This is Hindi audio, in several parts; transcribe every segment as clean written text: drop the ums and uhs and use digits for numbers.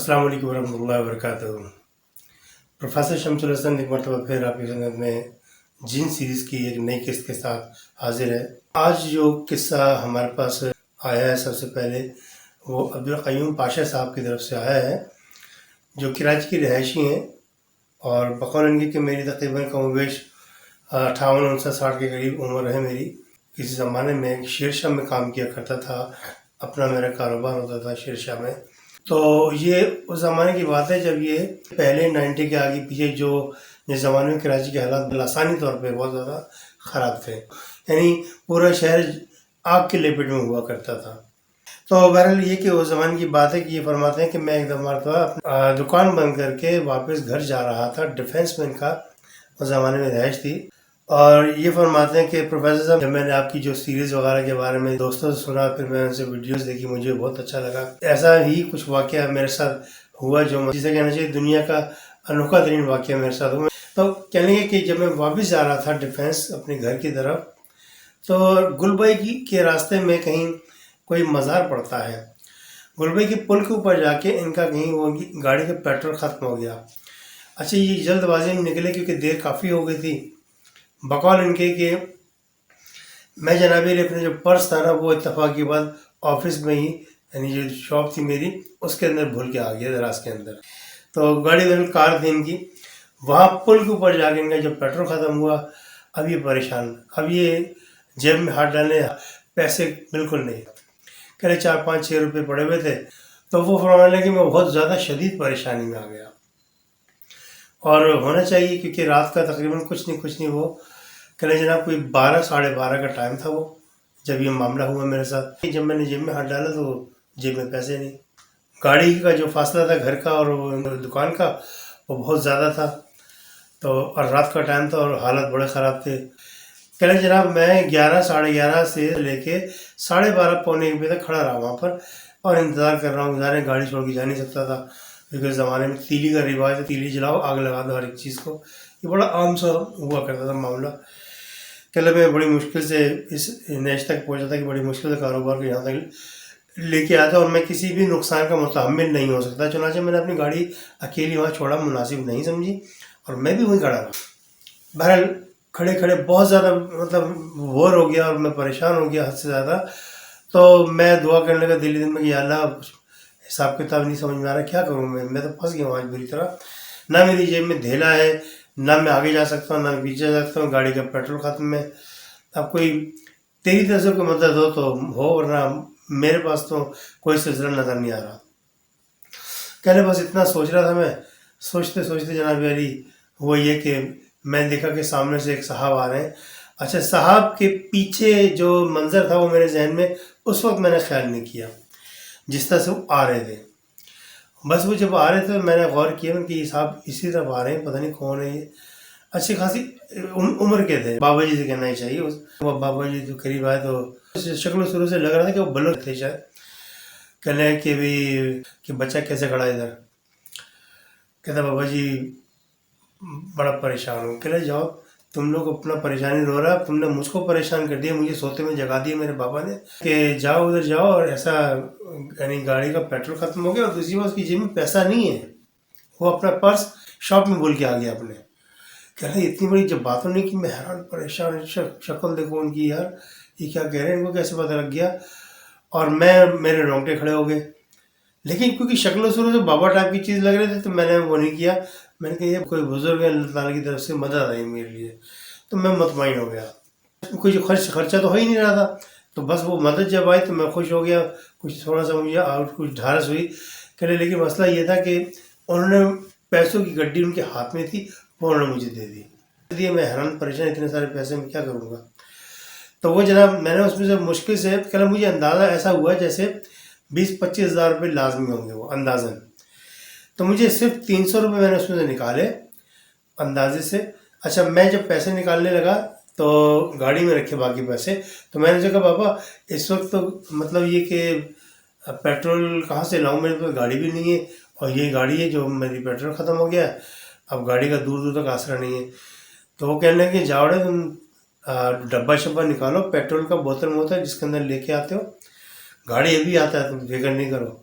अस्सलाम वालेकुम वरहमतुल्लाहि वबरकातुहू। प्रोफेसर शमसुल हसन एक मरतबा फिर आपकी खिदमत में जीन सीरीज़ की एक नई किस्त के साथ हाजिर है। आज जो किस्सा हमारे पास आया है सबसे पहले वो अब्दुल क़य्यूम पाशा साहब की तरफ से आया है, जो कराची की रिहायशी हैं और बकौल इनकी कि मेरी तकरीबन कमोबेश 58-59-60 के करीब उम्र है मेरी। किसी ज़माने में शेरशाह में काम किया करता था, अपना मेरा कारोबार होता था शेरशाह में। तो ये उस ज़माने की बात है जब ये पहले 90 के आगे पीछे जो जिस ज़माने में कराची के हालात लासानी तौर पे बहुत ज़्यादा ख़राब थे, यानी पूरा शहर आग की लपेट में हुआ करता था। तो बहरहाल ये कि उस ज़माने की बात है कि ये फरमाते हैं कि मैं एक मरतबा दुकान बंद करके वापस घर जा रहा था। डिफेंस में इनका उस ज़माने में रहायश थी और ये फरमाते हैं कि प्रोफेसर साहब, जब मैंने आपकी जो सीरीज़ वगैरह के बारे में दोस्तों से सुना, फिर मैंने उनसे वीडियोस देखी, मुझे बहुत अच्छा लगा। ऐसा ही कुछ वाक़या मेरे साथ हुआ जो जिसे कहना चाहिए दुनिया का अनोखा तरीन वाक़या मेरे साथ हुआ। तो कहने लगे कि जब मैं वापस जा रहा था डिफेंस अपने घर की तरफ, तो गुलबई के रास्ते में कहीं कोई मज़ार पड़ता है। गुलबई के पुल के ऊपर जाके इनका कहीं वो गाड़ी का पेट्रोल ख़त्म हो गया। अच्छा, ये जल्दबाजी में निकले क्योंकि देर काफ़ी हो गई थी। बकौल इनके कि मैं जनाबी अपने जो पर्स था ना वो इत्तफाक के बाद ऑफिस में ही, यानी जो शॉप थी मेरी उसके अंदर भूल के आ गया दराज के अंदर। तो गाड़ी वाली कार थी इनकी, वहाँ पुल के ऊपर जाके इनका जब पेट्रोल ख़त्म हुआ, अब ये परेशान, अब ये जेब में हाथ डालने, पैसे बिल्कुल नहीं, कह रहे 4-5-6 रुपये पड़े हुए थे। तो वो फरमाने लगे मैं बहुत ज़्यादा शदीद परेशानी में आ गया और होना चाहिए क्योंकि रात का तकरीबन कुछ नहीं वो कह रहे जनाब कोई 12-12:30 का टाइम था वो जब ये मामला हुआ मेरे साथ। जब मैंने जेब में हाथ डाला तो जेब में पैसे नहीं। गाड़ी का जो फासला था घर का और दुकान का वो बहुत ज़्यादा था, तो और रात का टाइम था और हालत बड़े ख़राब थे। कह रहे जनाब मैं 11-11:30 से लेके 12:30-पौने 1 बजे तक खड़ा रहा वहाँ पर और इंतज़ार कर रहा हूँ। ज़ाहिर है गाड़ी छोड़ के जा नहीं सकता था क्योंकि ज़माने में तीली का रिवाज है, तीली जलाओ आग लगा दो हर एक चीज़ को, ये बड़ा आम सा हुआ करता था मामला। कल मैं बड़ी मुश्किल से इस नेश तक पहुंचा था कि बड़ी मुश्किल से कारोबार को यहाँ तक लेके आया था और मैं किसी भी नुकसान का मुतहम्मिल नहीं हो सकता। चुनांचे मैंने अपनी गाड़ी अकेली वहाँ छोड़ा, मुनासिब नहीं समझी और मैं भी वहीं खड़ा रहा। बहरहाल खड़े खड़े बहुत ज़्यादा मतलब बोर हो गया और मैं परेशान हो गया हद से ज़्यादा। तो मैं दुआ करने लगा दिल्ली दिन में कि या अल्लाह हिसाब किताब नहीं समझ में आ रहा, क्या करूँ मैं तो फंस गया वहाँ बुरी तरह। ना मेरी जेब में धेला है, ना मैं आगे जा सकता हूँ, ना पीछे जा सकता हूँ, गाड़ी का पेट्रोल ख़त्म है। अब कोई तेरी तरफ से कोई मदद हो तो हो, वरना मेरे पास तो कोई सिलसिला नज़र नहीं आ रहा। कहने बस इतना सोच रहा था मैं, सोचते सोचते जनाब अली हुआ ये कि मैं देखा कि सामने से एक साहब आ रहे हैं। अच्छा, साहब के पीछे जो मंज़र था वो मेरे जहन में उस वक्त मैंने ख्याल नहीं किया जिस तरह से वो आ रहे थे। बस वो जब आ रहे थे मैंने गौर किया कि साहब इसी तरफ आ रहे हैं, पता नहीं कौन है ये। अच्छी खासी उम्र के थे, बाबा जी से कहना ही चाहिए। वो बाबा जी जो करीब आए तो शक्ल शुरू से लग रहा था कि वो बलोच थे शायद। कहने कि भी कि बच्चा कैसे खड़ा इधर, कहता बाबा जी बड़ा परेशान हूँ। कह रहे जाओ तुम लोग अपना परेशानी रो रहा, तुमने मुझको परेशान कर दिया, मुझे सोते में जगा दिया मेरे बाबा ने कि जाओ उधर जाओ। और ऐसा यानी गाड़ी का पेट्रोल ख़त्म हो गया और दूसरी बात उसकी जेब में पैसा नहीं है, वो अपना पर्स शॉप में भूल के आ गया अपने। कह रहे इतनी बड़ी जब बातों ने कि मैं हैरान परेशान, शक्ल देखो उनकी यार, ये क्या कह रहे हैं, इनको कैसे पता लग गया। और मेरे रोंगटे खड़े हो गए, लेकिन क्योंकि शक्ल शुरू से बाबा टाइप की चीज़ लग रहे थे तो मैंने वो नहीं किया। मैंने कहा ये कोई बुजुर्ग है, अल्लाह ताला की तरफ से मदद आई मेरे लिए, तो मैं मुतमईन हो गया। कुछ खर्चा तो हो ही नहीं रहा था, तो बस वो मदद जब आई तो मैं खुश हो गया, कुछ थोड़ा सा मुझे और कुछ ढारस हुई। कह रहे लेकिन मसला ये था कि उन्होंने पैसों की गड्डी उनके हाथ में थी, वो उन्होंने मुझे दे दी। मैं हैरान परेशान, इतने सारे पैसे में क्या करूँगा। तो वो जनाब मैंने उसमें से मुश्किल से कल मुझे अंदाज़ा ऐसा हुआ जैसे 20-25 हज़ार रुपये लाजमी होंगे वो अंदाज़न। तो मुझे सिर्फ 300 रुपये मैंने उसमें से निकाले अंदाजे से। अच्छा, मैं जब पैसे निकालने लगा तो गाड़ी में रखे बाकी पैसे, तो मैंने सोचा बाबा इस वक्त तो मतलब ये कि पेट्रोल कहाँ से लाऊं, मेरे पास गाड़ी भी नहीं है और ये गाड़ी है जो मेरी पेट्रोल ख़त्म हो गया है, अब गाड़ी का दूर दूर तक आसरा नहीं है। तो वो कहने लगे जाओ रे तुम डब्बा शब्बा निकालो, पेट्रोल का बोतल में होता है जिसके अंदर लेके आते हो, गाड़ी अभी आता है, तुम फिक्र नहीं करो।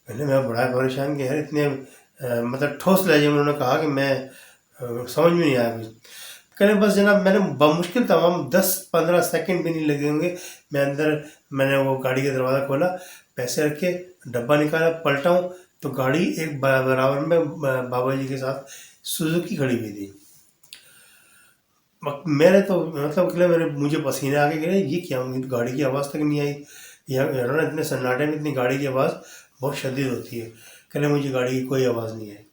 मैं बड़ा परेशान कि यार इतने मतलब ठोस लहजे में उन्होंने कहा कि मैं समझ में नहीं आया कुछ। कहने बस जनाब मैंने बमुश्किल तमाम 10-15 सेकंड भी नहीं लगे होंगे, मैंने वो गाड़ी का दरवाज़ा खोला, पैसे रखे, डब्बा निकाला, पलटा हूँ तो गाड़ी एक बराबर में बाबा जी के साथ सुजुकी खड़ी हुई थी। मैंने तो मतलब कि मुझे पसीने आ गए, ये क्या होंगी, गाड़ी की आवाज़ तक नहीं आई। यार ना इतने सन्नाटे में इतनी गाड़ी की आवाज़ बहुत शदीद होती है। कहने मुझे गाड़ी की कोई आवाज़ नहीं आई,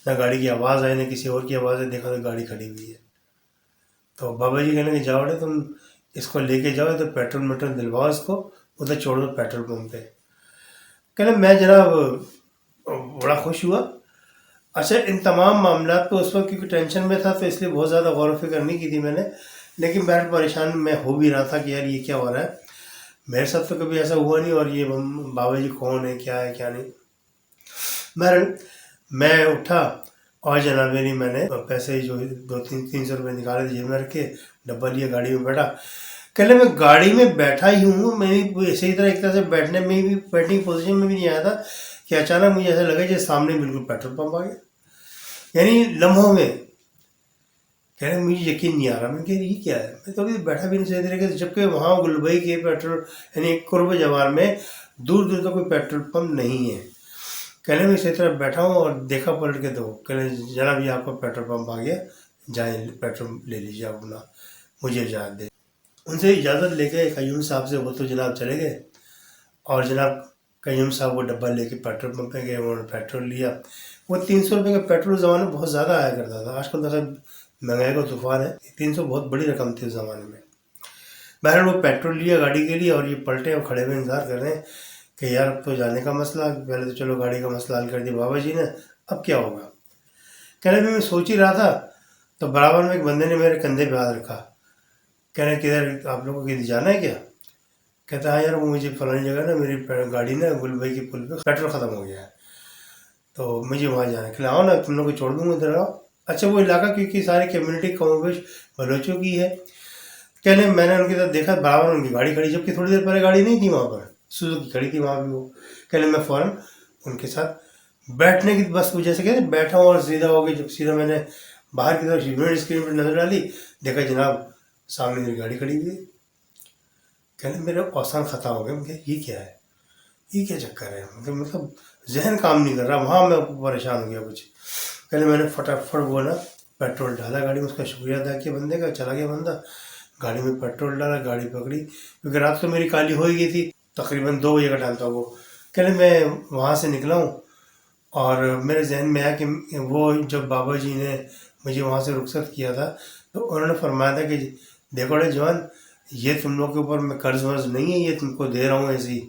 ना गाड़ी की आवाज़ आई ना किसी और की आवाज़ है। देखा तो गाड़ी खड़ी हुई है। तो बाबा जी कहने कि जाओ बेटे तुम इसको लेके जाओ, तो पेट्रोल वेट्रोल दिलवाओ, इसको उधर छोड़ दो पेट्रोल पंप पे। कहने मैं जनाब बड़ा खुश हुआ। अच्छा इन तमाम मामला पे उस वक्त क्योंकि टेंशन में था तो इसलिए बहुत ज़्यादा गौर व फिक्र नहीं की थी मैंने, लेकिन मैं परेशान मैं हो भी रहा था कि यार ये क्या हो रहा है, मेरे साथ तो कभी ऐसा हुआ नहीं, और ये बाबा जी कौन है, क्या है क्या नहीं। मैं उठा और जनाब मेरी मैंने पैसे जो 200-300 रुपये निकाले जेब में रख के डब्बा लिया, गाड़ी में बैठा। कल मैं गाड़ी में बैठा ही हूँ, मैं सही तरह एक तरह से बैठने में भी, बैठने की पोजीशन में भी नहीं आया था कि अचानक मुझे ऐसा लगा जैसे सामने बिल्कुल पेट्रोल पंप आ गया, यानी लम्हों में। कह रहे मुझे यकीन नहीं आ रहा, मैं कह रही ये क्या है, मैं तो अभी बैठा भी नहीं सही तरीके से, जबकि वहाँ गुलबई के पेट्रोल यानी कुर्ब जवार में दूर दूर तक कोई पेट्रोल पंप नहीं है। कहने में इसी तरह बैठा हूँ और देखा पलट के, तो कहने जनाब ये आपका पेट्रोल पंप आ गया, जाए पेट्रोल ले लीजिए अपना, मुझे इजाज़त दे। उनसे इजाज़त लेके कयूम साहब से वो तो जनाब चले गए, और जनाब कयूम साहब वो डब्बा लेके पेट्रोल पंप पे गए, उन्होंने पेट्रोल लिया। वो 300 रुपये का पेट्रोल उस ज़माने में बहुत ज़्यादा आया करता था, आजकल तो सब महंगाई का तूफान है, 300 बहुत बड़ी रकम थी उस ज़माने में। बहरहाल वो पेट्रोल लिया गाड़ी के लिए, और ये पलटे और खड़े हुए इंतज़ार कर रहे हैं कि यार अब तो जाने का मसला, पहले तो चलो गाड़ी का मसला हल कर दिया बाबा जी ने, अब क्या होगा। कहने भी मैं सोच ही रहा था तो बराबर में एक बंदे ने मेरे कंधे पे हाथ रखा। कहने किधर आप लोगों को किधर जाना है क्या। कहता हाँ यार वो मुझे फलानी जगह ना मेरी गाड़ी ना गुलबई के पुल पे पेट्रोल ख़त्म हो गया है, तो मुझे वहाँ जाना है। कहला आओ ना तुम लोग को छोड़ दूँगा, इधर आओ। अच्छा वो इलाका क्योंकि सारी कम्युनिटी कमोबेश बलोचों की है। कहने मैंने उनकी तरफ देखा, बराबर उनकी गाड़ी खड़ी, जबकि थोड़ी देर पहले गाड़ी नहीं थी वहाँ पर, सुजुकी खड़ी थी वहाँ भी वो। कहने मैं फ़ौरन उनके साथ बैठने की बस जैसे कहते बैठा हूँ और सीधा हो गया। जब सीधा मैंने बाहर की तरफ विंड स्क्रीन पर नज़र डाली, देखा जनाब सामने मेरी गाड़ी खड़ी हुई है। कहने मेरा औसान ख़त्म हो गया, मुझे ये क्या है, ये क्या चक्कर है, मतलब जहन काम नहीं कर रहा, वहाँ मैं परेशान हो गया कुछ। कहने मैंने फटाफट बोला पेट्रोल डाला गाड़ी में, उसका शुक्रिया अदा किया बंदे का, चला गया बंदा, गाड़ी में पेट्रोल डाला, गाड़ी पकड़ी, क्योंकि रात तो मेरी काली हो ही गई थी, तकरीबन 2 बजे का टाइम था वो। कहने मैं वहाँ से निकला हूँ और मेरे जहन में आया कि वो जब बाबा जी ने मुझे वहाँ से रुखसत किया था तो उन्होंने फरमाया था कि देखो अरे जवान, ये तुम लोग के ऊपर मैं कर्ज वर्ज नहीं है, ये तुमको दे रहा हूँ ऐसे ही,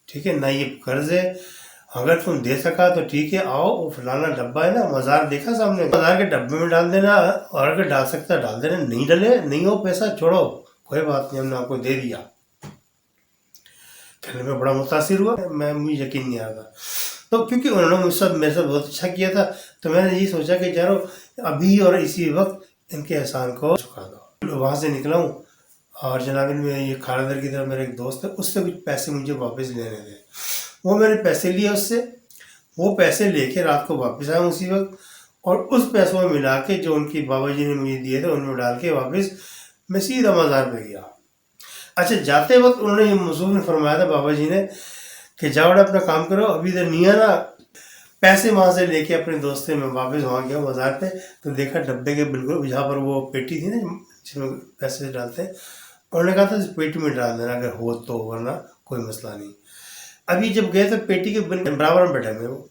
ठीक है ना, ये कर्ज है, अगर तुम दे सका तो ठीक है, आओ वो फलाना डब्बा है ना, मज़ार देखा सामने, मज़ार के डब्बे में डाल देना, और अगर डाल सकता डाल देना, नहीं डले नहीं हो पैसा छोड़ो, कोई बात नहीं, हमने आपको दे दिया। कहने में बड़ा मुतासिर हुआ, मुझे यकीन नहीं आ रहा। तो क्योंकि उन्होंने मेरे साथ बहुत अच्छा किया था, तो मैंने यही सोचा कि चलो अभी और इसी वक्त इनके एहसान को चुका दो। वहाँ से निकला हूँ और जनाब में ये खारदर की तरफ मेरा एक दोस्त है, उससे कुछ पैसे मुझे वापस लेने थे। वो मैंने पैसे लिए उससे, वो पैसे लेके रात को वापस आया उसी वक्त, और उस पैसों में मिला के जो उनकी बाबा जी ने मुझे दिए थे उनमें डाल के वापस मैं सीधा मज़ार पे गया। अच्छा जाते वक्त उन्होंने ये मसूब ने फरमाया था बाबा जी ने कि जाओ अपना काम करो, अभी इधर नहीं आना। पैसे वहाँ से लेके अपने दोस्त से मैं वापस वहाँ गया बाजार पे, तो देखा डब्बे के बिल्कुल जहाँ पर वो पेटी थी ना जिसमें पैसे डालते हैं, उन्होंने कहा था इस पेटी में डाल देना अगर हो तो, वरना कोई मसला नहीं। अभी जब गए तो पेटी के बराबर में बैठे हुए वो,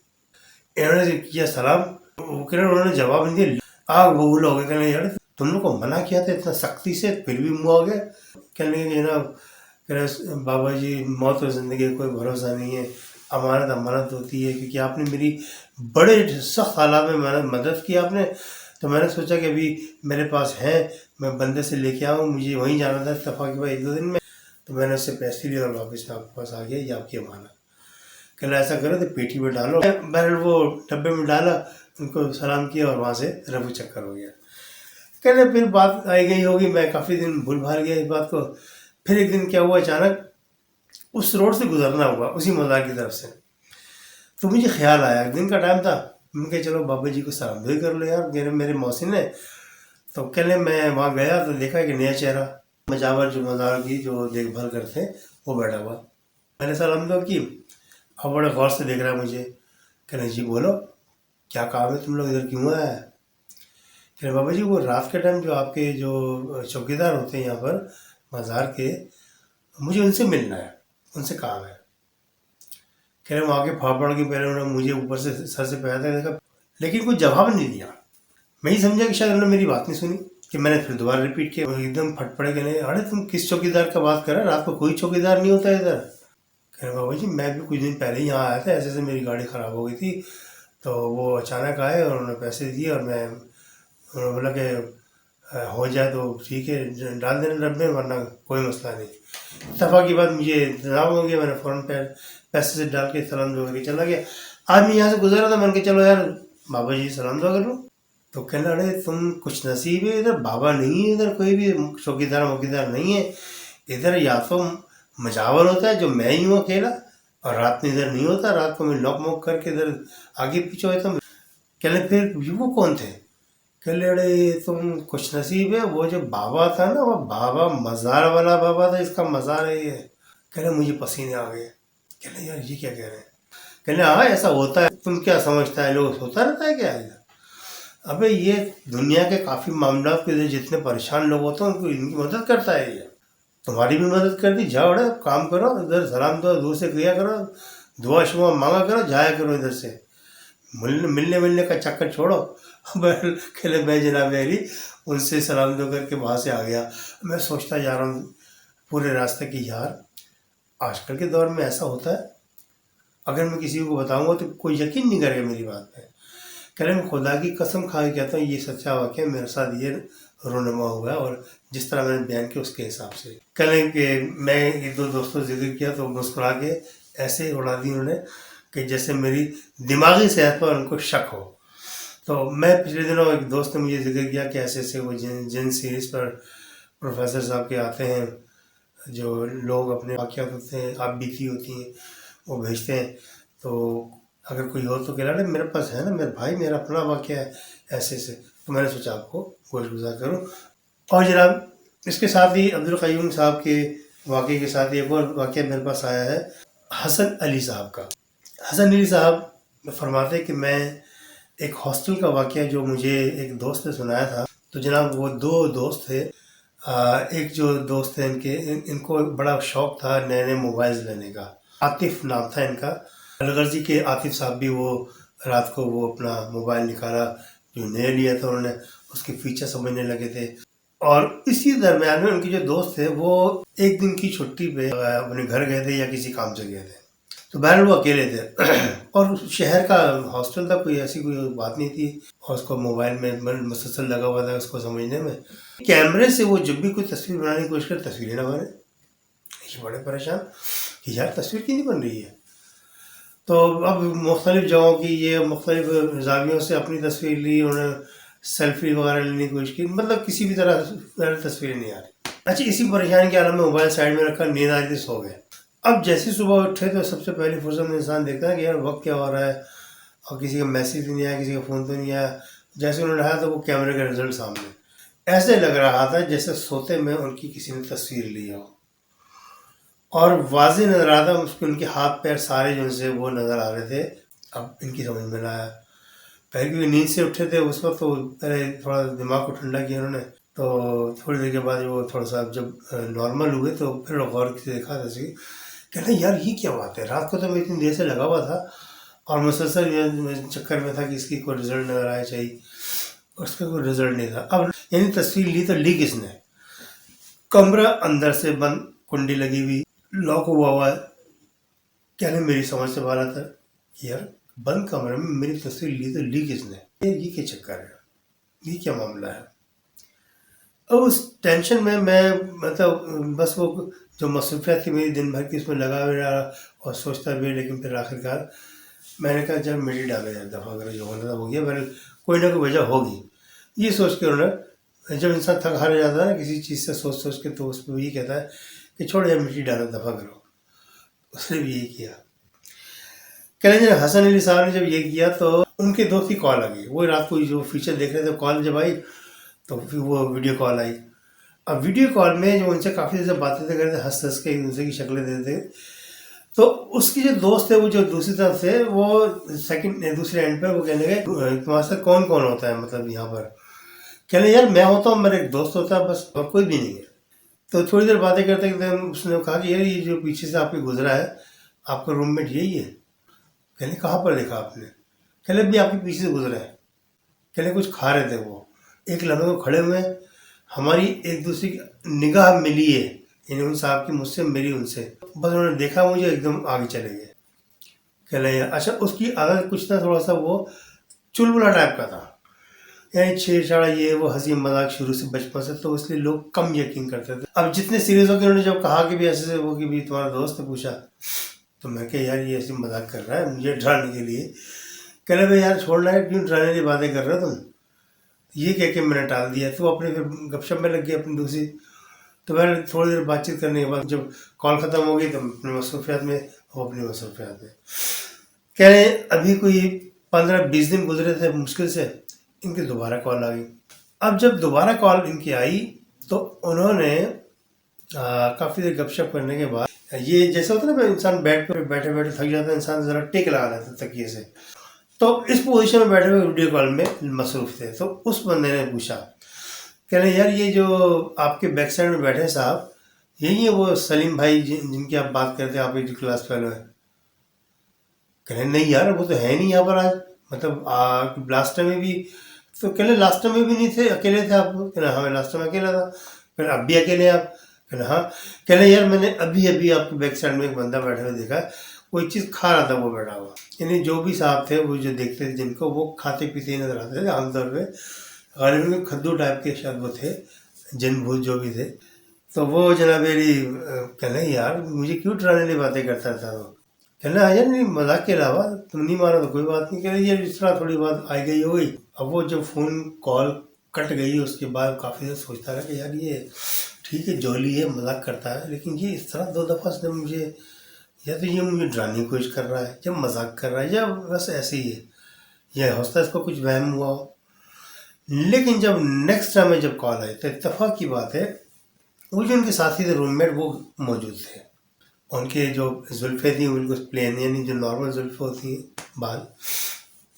इन्होंने किया सलाम, वो कह रहे उन्होंने जवाब नहीं दिया। आग बबूल हो गए, कहने यार तुम लोग को मना किया था इतना सख्ती से, फिर भी मुँह हो गया। कहने लगे जनाब, कह रहे बाबा जी मौत और ज़िंदगी का कोई भरोसा नहीं है, अमानत अमानत होती है, क्योंकि आपने मेरी बड़े सख्त हालात में मदद की आपने, तो मैंने सोचा कि अभी मेरे पास है, मैं बंदे से लेके आऊँ, मुझे वहीं जाना था इत्तफाक़ के बाद 1-2 दिन में, तो मैंने उससे पैसे लिए और वापस आपके पास आ गया, ये आपकी अमानत। कहना ऐसा करो तो पेटी में डालो। बहरहाल वो डब्बे में डाला, उनको सलाम किया और वहाँ से रफू चक्कर हो गया। कहने फिर बात आई गई होगी, मैं काफ़ी दिन भूल भाल गया इस बात को। फिर एक दिन क्या हुआ, अचानक उस रोड से गुजरना हुआ उसी मज़ार की तरफ से, तो मुझे ख्याल आया, दिन का टाइम था, मैं कहा चलो बाबा जी को सलाम दुआ कर लो यार, मेरे मौसी ने। तो कहने मैं वहाँ गया तो देखा कि नया चेहरा, मजावर जो मज़ार की जो देखभाल करते हैं वो बैठा हुआ। मैंने सलाम दुआ की, अब बड़े गौर से देख रहा है मुझे। कहने जी बोलो क्या काम है, तुम लोग इधर क्यों आए? कहने बाबा जी वो रात के टाइम जो आपके जो चौकीदार होते हैं यहाँ पर मज़ार के, मुझे उनसे मिलना है, उनसे काम है। कह रहे वहाँ के फापड़ की पहले उन्होंने मुझे ऊपर से सर से पैर तक देखा, लेकिन कोई जवाब नहीं दिया। मैं ही समझा कि शायद उन्होंने मेरी बात नहीं सुनी, कि मैंने फिर दोबारा रिपीट किया। एकदम फट पड़े, कहने अरे तुम किस चौकीदार का बात कर रहे हो, रात को कोई चौकीदार नहीं होता इधर। कह रहे बाबा जी मैं भी कुछ दिन पहले ही यहाँ आया था, ऐसे ऐसे मेरी गाड़ी ख़राब हो गई थी, तो वो अचानक आए और उन्होंने पैसे दिए, और मैं उन्होंने बोला कि हो जाए तो ठीक है, डाल देना डब्बे में, वरना कोई मसला नहीं। दफ़ा की बात मुझे इंतजाम हो गया, मैंने फ़ौरन पैसे से डाल के सलाम दुआ करके चला गया। आज मैं यहाँ से गुजर रहा था, मैंने कहा चलो यार बाबा जी सलाम दुआ कर लूँ। तो कहना अरे तुम कुछ नसीब है, इधर बाबा नहीं है, इधर कोई भी चौकीदार वकीदार नहीं है, इधर या तो मजावर होता है जो मैं ही हूँ अकेला, और रात में इधर नहीं होता, रात को मैं लॉक मॉक करके इधर आगे पीछे होता हूँ। कहने फिर वो कौन थे? कहले अरे तुम कुछ नसीब है, वो जो बाबा था ना, वो बाबा मज़ार वाला बाबा था, इसका मज़ार है ये। कहले मुझे पसीने आ गए। कहले यार ये क्या कह रहे हैं? कहले हाँ ऐसा होता है, तुम क्या समझता है लोग होता रहता है क्या? अबे ये दुनिया के काफ़ी मामला के जितने परेशान लोग होते हैं उनको इनकी मदद करता है ये। तुम्हारी भी मदद कर दी, जाओ रे काम करो, इधर सलाम दुआ दूर से किया करो, दुआ शुआ मांगा करो, जाया करो इधर से, मिलने का चक्कर छोड़ो। कहले मैं जनाब अली उनसे सलाम दो करके वहाँ से आ गया। मैं सोचता जा रहा हूँ पूरे रास्ते की, यार आजकल के दौर में ऐसा होता है, अगर मैं किसी को बताऊंगा तो कोई यकीन नहीं करेगा मेरी बात पे। कह रहे मैं खुदा की कसम खा के कहता हूँ ये सच्चा वाक़या मेरे साथ ये रोनमा हुआ है, और जिस तरह मैंने बयान किया उसके हिसाब से। कह लें कि मैं एक दो दोस्तों से जिक्र किया तो मुस्कुरा के ऐसे उड़ा दी उन्होंने कि जैसे मेरी दिमागी सेहत पर उनको शक हो। तो मैं पिछले दिनों एक दोस्त ने मुझे जिक्र किया कि ऐसे ऐसे वो जिन सीरीज़ पर प्रोफेसर साहब के आते हैं, जो लोग अपने वाक़यात होते हैं, आप बीती होती हैं, वो भेजते हैं। तो अगर कोई हो तो कह रहा है मेरे पास है ना, मेरे भाई मेरा अपना वाक़या है ऐसे ऐसे। तो मैंने सोचा आपको गोशगुजार करूँ। और जनाब इसके साथ ही अब्दुल क़य्यूम साहब के वाक़े के साथ ही एक और वाक़या मेरे पास आया है हसन अली साहब का। हसन अली साहब फरमाते कि मैं एक हॉस्टल का वाक़या जो मुझे एक दोस्त ने सुनाया था। तो जनाब वो दो दोस्त थे, एक जो दोस्त थे इनको बड़ा शौक़ था नए नए मोबाइल्स लेने का। आतिफ़ नाम था इनका, अलगर्जी के आतिफ़ साहब भी वो रात को वो अपना मोबाइल निकाला जो नया लिया था उन्होंने, उसके फीचर समझने लगे थे। और इसी दरमियान में उनके जो दोस्त थे वो एक दिन की छुट्टी पे अपने घर गए थे या किसी काम से गए थे। तो बहरहाल वो अकेले थे और शहर का हॉस्टल था, कोई ऐसी कोई बात नहीं थी, और उसको मोबाइल में मुसलसल लगा हुआ था उसको समझने में। कैमरे से वो जब भी कोई तस्वीर बनाने की कोशिश करे तस्वीरें ना बने। ये बड़े परेशान कि यार तस्वीर क्यों नहीं बन रही है। तो अब मुख्तलिफ़ जगहों की ये मुख्तलिफ़ ज़ावियों से अपनी तस्वीर ली उन्होंने, सेल्फ़ी वगैरह लेने की कोशिश की, मतलब किसी भी तरह तस्वीरें नहीं आ रही। अच्छा इसी परेशानी के आलम में मोबाइल साइड में रखा, नींद आ रही थी, सो गए। अब जैसे सुबह उठे तो सबसे पहली फुर्सत में इंसान देखता है कि यार वक्त क्या हो रहा है, और किसी का मैसेज भी नहीं आया, किसी का फ़ोन तो नहीं आया। जैसे उन्होंने उठाया तो वो कैमरे का रिजल्ट सामने, ऐसे लग रहा था जैसे सोते में उनकी किसी ने तस्वीर ली हो, और वाज़ेह नज़र आ रहा था उसके, उनके हाथ पैर सारे जो से वो नज़र आ रहे थे। अब इनकी समझ में ना आया, पहले क्योंकि नींद से उठे थे उस वक्त, तो पहले थोड़ा दिमाग को ठंडा किया उन्होंने। तो थोड़ी देर के बाद वो थोड़ा सा जब नॉर्मल हुए तो फिर गौर से देखा तस्वीर। कहना यार ये क्या बात है, रात को तो मैं इतनी देर से लगा हुआ था और मुसलसल चक्कर में था कि इसकी कोई रिज़ल्ट नज़र आया चाहिए, उसका कोई रिज़ल्ट नहीं था। अब यानी तस्वीर ली तो ली किसने? कमरा अंदर से बंद, कुंडी लगी हुई, लॉक हुआ है। कहने मेरी समझ से बाहर आता यार बंद कमरे में मेरी तस्वीर ली तो ली किसने? ये क्या चक्कर है, ये क्या मामला है? अब उस टेंशन में मैं मतलब बस वो जो मसरूफियत थी मेरी दिन भर की उसमें लगा भी रहा और सोचता भी, लेकिन फिर आखिरकार मैंने कहा जब मिट डाले यार, दफ़ा करो, जो होना था हो गया, फिर कोई ना कोई वजह होगी। ये सोच के उन्होंने, जब इंसान थक हार जाता है ना किसी चीज़ से सोच सोच के, तो उस पर यही कहता है कि छोड़ो यार मिट्टी डालो, दफ़ा करो। उसने भी यही किया। कह रहे हसन अली साहब ने जब ये किया तो उनके दोस्त की कॉल आ गई। वो रात को जो फीचर देख रहे थे, कॉल जब आई तो फिर वो वीडियो कॉल आई। अब वीडियो कॉल में जो उनसे काफ़ी देर से बातें कर रहे थे, हंस हंस के एक दूसरे की शक्लें देते थे, तो उसकी जो दोस्त है वो जो दूसरी तरफ से वो सेकंड दूसरे एंड पे वो कहने लगे तुम्हारे साथ कौन कौन होता है, मतलब यहाँ पर। कहने यार मैं होता हूँ, मेरा एक दोस्त होता है बस, और कोई भी नहीं है। तो थोड़ी देर बातें करते करते उसने कहा कि यार ये जो पीछे से आपके गुजरा है आपका रूममेट यही है। कहने कहाँ पर देखा आपने? कहने भी आपके पीछे से गुजरा है। कहने कुछ खा रहे थे वो, एक लम्हे को खड़े हुए, हमारी एक दूसरे की निगाह मिली है, यानी उन साहब की मुझसे मेरी उनसे, बस उन्होंने देखा मुझे एकदम आगे चले गए। कह रहे अच्छा उसकी आदत कुछ ना, थोड़ा सा वो चुलबुला टाइप का था, यानी छेड़छाड़ ये वो हंसी मजाक शुरू से बचपन से, तो इसलिए लोग कम यकीन करते थे। अब जितने सीरियस होकर उन्होंने जब कहा कि भी ऐसे वो कि भी तुम्हारा दोस्त है, पूछा तो मैं कहा यार ये ऐसी मजाक कर रहा है मुझे डराने के लिए। कह रहे भाई यार छोड़ना है, क्यों डराने की बातें कर रहे हो तुम? ये कह के मैंने टाल दिया। तो अपने फिर गपशप में लग गई अपनी दूसरी। तो मैंने थोड़ी देर बातचीत करने के बाद जब कॉल ख़त्म हो गई तो अपने मसरूफियात में, वो अपनी मसरूफियात में। कह रहे अभी कोई 15-20 दिन गुजरे थे मुश्किल से, इनकी दोबारा कॉल आ गई। अब जब दोबारा कॉल इनकी आई तो उन्होंने काफ़ी देर गपशप करने के बाद, ये जैसे होता है ना इंसान बेड पर बैठे बैठे थक जाता है, इंसान ज़रा टेक लगा लेता है तकिए से, तो इस पोजीशन में बैठे हुए वीडियो कॉल में मसरूफ थे। तो उस बंदे ने पूछा, कह रहे यार ये जो आपके बैक साइड में बैठे साहब, यही है वो सलीम भाई जिनकी आप बात करते हैं, आप एक क्लास फेलो है? कह रहे नहीं यार वो तो है नहीं यहाँ पर आज, मतलब लास्ट टाइम में भी, तो कह रहे लास्ट टाइम में भी नहीं थे, अकेले थे आप? कह रहे हाँ मैं लास्ट टाइम अकेला था। कह रहे अब भी अकेले आप? कह रहे हाँ। कह रहे यार मैंने अभी अभी आपके बैक साइड में एक बंदा बैठा हुआ देखा, कोई चीज़ खा रहा था वो बैठा हुआ। यानी जो भी साहब थे वो जो देखते थे जिनको, वो खाते पीते ही नजर आते थे आमतौर पर, गालिब खद्दू टाइप के शायद वो थे, जिन भूत जो भी थे। तो वो जनाब मेरी कहना यार मुझे क्यों डराने वाली बातें करता था वो। कहना यार नहीं मजाक के अलावा तुम नहीं मानो तो कोई बात नहीं। कह रही यार इस तरह थोड़ी बात आई गई हो गई। अब वो जब फ़ोन कॉल कट गई उसके बाद काफ़ी देर सोचता रहा कि यार ये ठीक है जोली है मजाक करता है, लेकिन ये इस तरह 2 दफ़ा से मुझे, या तो ये मुझे डराने की कोशिश कर रहा है, या मजाक कर रहा है, या बस ऐसे ही है, या हो सकता है इसको कुछ वहम हुआ हो। लेकिन जब नेक्स्ट टाइम में जब कॉल आई तो इत्तेफाक की बात है वो जो उनके साथी थे रूममेट वो मौजूद थे। उनके जो जुल्फ़े थी बिल्कुल प्लेन, यानी जो नॉर्मल जुल्फ़े होती हैं बाल,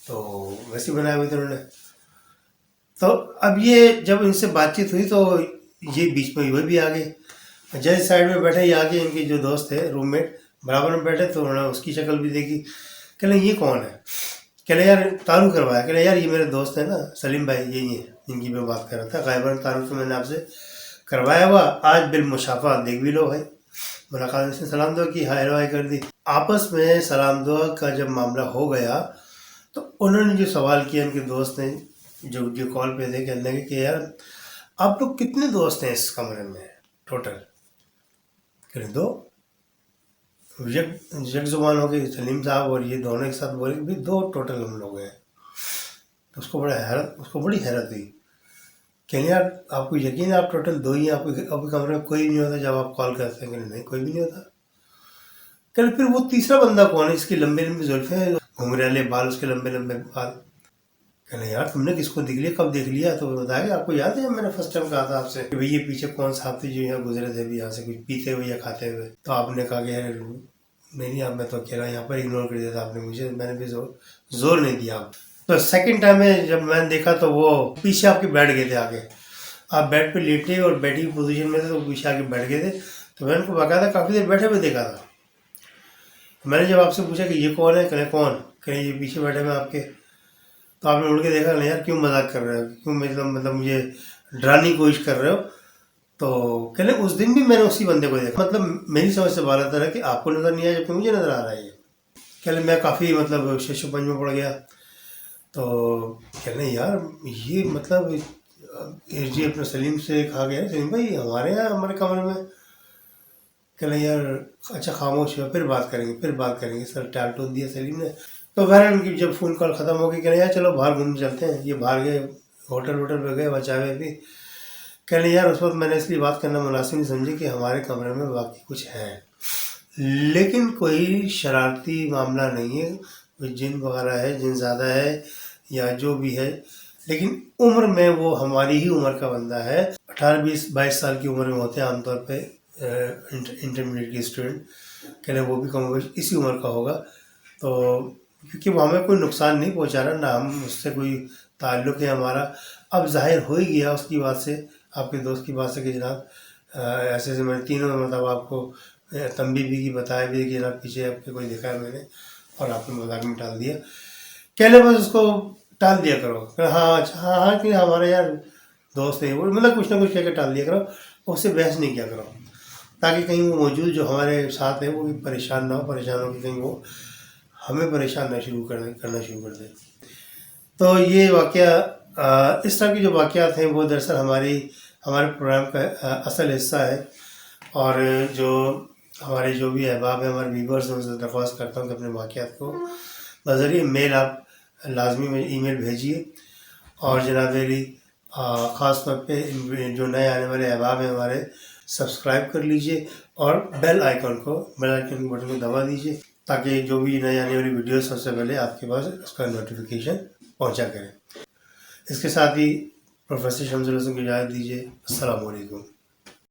तो वैसे बनाए हुए थे उन्होंने। तो अब ये जब इनसे बातचीत हुई तो ये बीच में वो भी आ गए, जैसे साइड में बैठे ये आगे इनके जो दोस्त थे रूममेट बराबर में बैठे, तो उन्होंने उसकी शक्ल भी देखी। कह रहे ये कौन है? कह रहे यार तारुफ करवाया। कह रहे यार ये मेरे दोस्त है ना सलीम भाई, यही है जिनकी मैं बात कर रहा था, गायबन तारुफ तो मैंने आपसे करवाया हुआ, आज बिल मुशाफा देख भी लो भाई। मुलाकात से सलाम दुआ की, हाय हाय कर दी। आपस में सलाम दुआ का जब मामला हो गया तो उन्होंने जो सवाल किया उनके दोस्त ने जो जो कॉल पे थे, कहने लगे कि यार आप लोग कितने दोस्त हैं इस कमरे में टोटल? कह दो। यक जुबान हो गई सलीम साहब और ये दोनों एक साथ बोले भी 2 टोटल हम लोग हैं। तो उसको बड़ी हैरत हुई। कहने यार आपको यकीन है आप टोटल 2 ही हैं, आपके कमरे में कोई नहीं होता जब आप कॉल करते हैं? कहने नहीं कोई भी नहीं होता। कहने फिर वो तीसरा बंदा कौन है, इसकी लंबे लंबे जुल्फे हैं, घुंघराले बाल, उसके लंबे लंबे बाल? कहने यार तुमने किसको देख लिया, कब देख लिया? तो बताया कि आपको याद है जब मैंने फर्स्ट टाइम कहा था आपसे कि भैया पीछे कौन साहब थे जो यहाँ गुजरे थे भी यहाँ से कुछ पीते हुए या खाते हुए, तो आपने कहा कि यार नहीं आप, मैं तो अकेला यहाँ पर इग्नोर कर दिया था आपने मुझे, मैंने भी जोर नहीं दिया। तो सेकंड टाइम में जब मैंने देखा तो वो पीछे आपके बैठ गए थे आगे, आप बेड पे लेटे और बैठी पोजीशन में थे तो पीछे आके बैठ गए थे। तो मैंने उनको बाकायदा काफ़ी देर बैठे हुए देखा था। मैंने जब आपसे पूछा कि ये कौन है, कहें कौन, कहें ये पीछे बैठे हुए आपके, तो आपने उड़ के देखा नहीं यार क्यों मजाक कर रहे हो, क्यों मतलब मुझे डराने की कोशिश कर रहे हो? तो कहने उस दिन भी मैंने उसी बंदे को देखा, मतलब मेरी समझ से बात है कि आपको नज़र नहीं आया जबकि मुझे नज़र आ रहा है। ये कहने मैं काफ़ी मतलब शशोपंज में पड़ गया। तो कहने यार ये मतलब जी अपने सलीम से कहा गया सलीम भाई हमारे यहाँ हमारे कमरे में। कहने यार अच्छा खामोश हुआ, फिर बात करेंगे सर, टाल टूल दिया सलीम ने। तो बहरहाल उनकी जब फ़ोन कॉल ख़त्म हो गई, कहने यार चलो बाहर घूमने चलते हैं। ये बाहर गए, होटल वोटल पे गए, बचावे भी। कहने यार उस वक्त मैंने इसलिए बात करना मुनासिब नहीं समझी कि हमारे कमरे में बाकी कुछ है, लेकिन कोई शरारती मामला नहीं है, कोई जिन वगैरह है, जिन ज़्यादा है या जो भी है, लेकिन उम्र में वो हमारी ही उम्र का बंदा है। 18, 20, 22 साल की उम्र में होते हैं आमतौर पे इंटरमीडिएट के स्टूडेंट, कह लें वो भी कम बेश इसी उम्र का होगा। तो क्योंकि वो हमें कोई नुकसान नहीं पहुंचा रहा, ना हम उससे कोई ताल्लुक़ है हमारा। अब ज़ाहिर हो ही गया उसकी बात से, आपके दोस्त की बात से कि जनाब ऐसे ऐसे मैंने तीनों मतलब आपको तंबीह भी की, बताया भी कि जनाब पीछे आपके कोई देखा है मैंने और आपने मजाक में टाल दिया। कह ले बस उसको टाल दिया करो, हाँ अच्छा हाँ हाँ कि हमारे यार दोस्त है वो, मतलब कुछ ना कुछ कहकर टाल दिया करो, उससे बहस नहीं किया करो, ताकि कहीं वो मौजूद जो हमारे साथ है वो भी परेशान ना हो, परेशान हो कि कहीं वो हमें परेशान ना करना शुरू कर दे। तो ये वाक़या इस तरह के जो वाक़यात हैं वो दरअसल हमारे प्रोग्राम का असल हिस्सा है। और जो हमारे जो भी अहबाब हैं, हमारे व्यूवर्स हैं, उनसे दरख्वास्त करता हूँ कि अपने वाक़यात को बज़रिए मेल आप लाजमी में ईमेल भेजिए। और जनाब मेरी ख़ास तौर पे जो नए आने वाले अहबाब हैं हमारे, सब्सक्राइब कर लीजिए और बेल आइकन के बटन को दबा दीजिए, ताकि जो भी नए आने वाली वीडियो सबसे पहले आपके पास उसका नोटिफिकेशन पहुंचा करें। इसके साथ ही प्रोफेसर शम्सुल हसन को इजाज़त दीजिए। अस्सलाम वालेकुम।